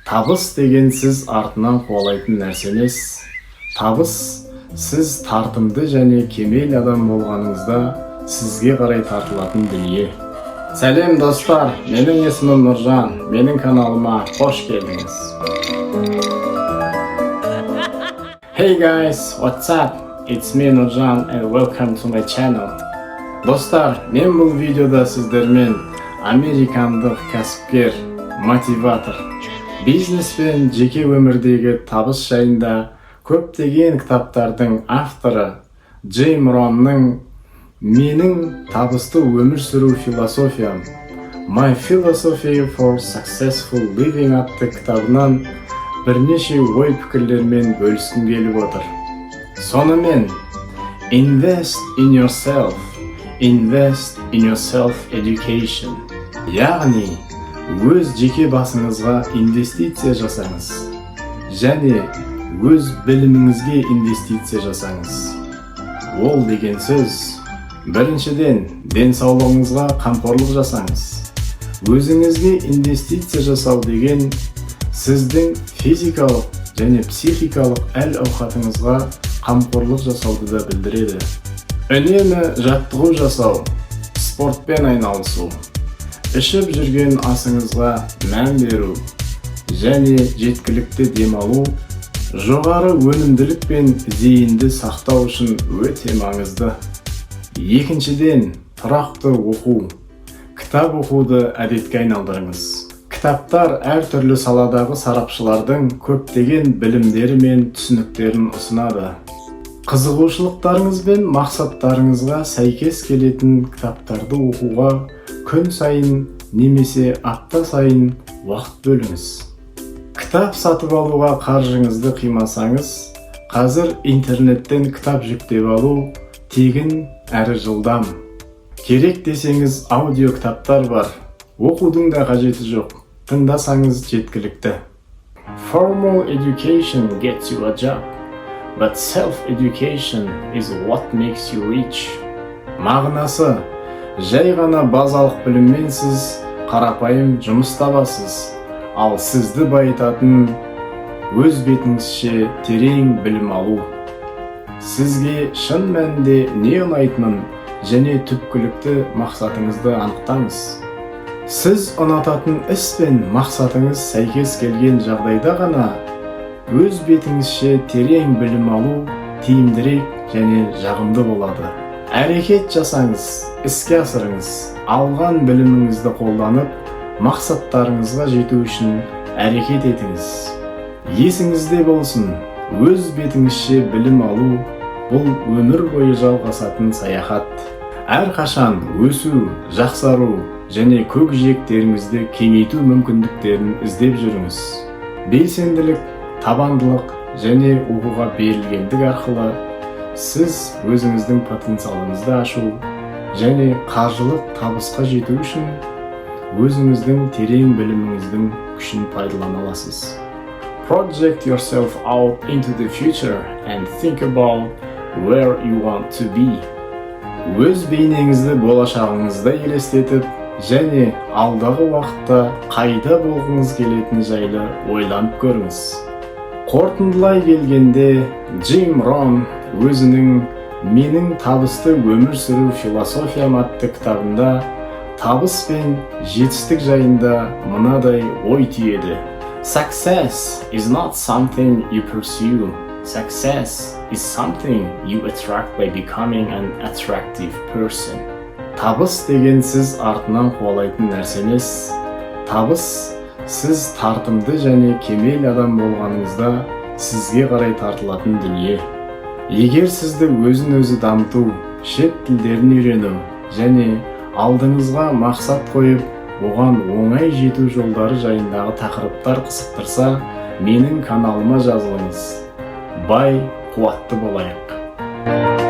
Табыс деген сіз артынан қуалайтын нәрсе емес. Табыс сіз тартымды және кемел адам болғаныңызда сізге қарай тартылатын дүние. Сәлем достар, менің есімім Нұржан, менің каналыма қош келдіңіз. Hey guys, what's up? It's me Nurjan and welcome to my channel. Достар, мен бұл видеода сіздермен американдық кәсіпкер, мотиватор, бизнес пен жеке өмірдегі табыс жайында көптеген кітаптардың авторы Джим Ронның менің табысты өмір сүру философиям My Philosophy for Successful Living атты кітабынан бірнеше ой пікірлермен бөліскім келіп отыр. Сонымен, invest in yourself, invest in your self-education. Яғни, өз жеке басыңызға инвестиция жасаңыз, және өз біліміңізге инвестиция жасаңыз. Ол деген сөз, біріншіден, денсаулығыңызға қамқорлық жасаңыз. Өзіңізге инвестиция жасау деген сіздің физикалық және психикалық әл-ауқатыңызға қамқорлық жасауды да білдіреді. Үнемі жаттығу жасау, спортпен айналысу, ішіп жүрген асыңызға мән беру және жеткілікті демалу жоғары өнімділік пен зейінді сақтау үшін өте маңызды. Екіншіден, тұрақты оқу. Кітап оқуды әдетке айналдырыңыз. Кітаптар әртүрлі саладағы сарапшылардың көптеген білімдері мен түсініктерін ұсынады. Қызығушылықтарыңыз бен мақсаттарыңызға сәйкес келетін кітаптарды оқуға күн сайын немесе апта сайын уақыт бөліңіз. Кітап сатып алуға қаржыңызды қимасаңыз, қазір интернеттен кітап жүктеп алу тегін әрі жылдам. Керек десеңіз аудио кітаптар бар, оқудың да қажеті жоқ, тыңдасаңыз жеткілікті. Formal education gets you a job, but self-education is what makes you rich. Мағынасы, жай ғана базалық біліммен сіз қарапайым жұмыс табасыз, ал сізді байытатын өз бетіңізше терең білім алу. Сізге шын мәнінде не ұнайтынын және түпкілікті мақсатыңызды анықтаңыз. Сіз ұнататын іс пен мақсатыңыз сәйкес келген жағдайда ғана өз бетіңізше терең білім алу тиімдірек және жағымды болады. Әрекет жасаңыз, іске асырыңыз, алған біліміңізді қолданып, мақсаттарыңызға жету үшін әрекет етіңіз. Есіңізде болсын, өз бетіңізше білім алу бұл өмір бойы жалғасатын саяхат. Әрқашан өсу, жақсару және көкжиектеріңізді кеңейту мүмкіндіктерін іздеп жүріңіз. Белсенділік, табандылық және оқуға берілгендік арқылы сіз өзіңіздің потенциалыңызды ашу және қаржылық табысқа жету үшін өзіңіздің терең біліміңіздің күшін пайдалана аласыз. Project yourself out into the future and think about where you want to be. Өз бейнеңізді болашағыңызда елестетіп, және алдағы уақытта қайда болғыңыз келетіні жайлы ойланып көріңіз. Қорытындылай келгенде, Джим Рон өзінің менің табысты өмір сүру философиям атты кітабында табыс пен жетістік жайында мынадай ой түйеді. Success is not something you pursue. Success is something you attract by becoming an attractive person. Табыс деген сіз артынан қуалайтын нәрсе емес. Табыс сіз тартымды және кемел адам болғаныңызда сізге қарай тартылатын дүние. Егер сізді өзін-өзі дамыту, шет тілдерін үйрену және алдыңызға мақсат қойып, оған оңай жету жолдары жайындағы тақырыптар қызықтырса, менің каналыма жазылыңыз. Бай, қуатты болайық.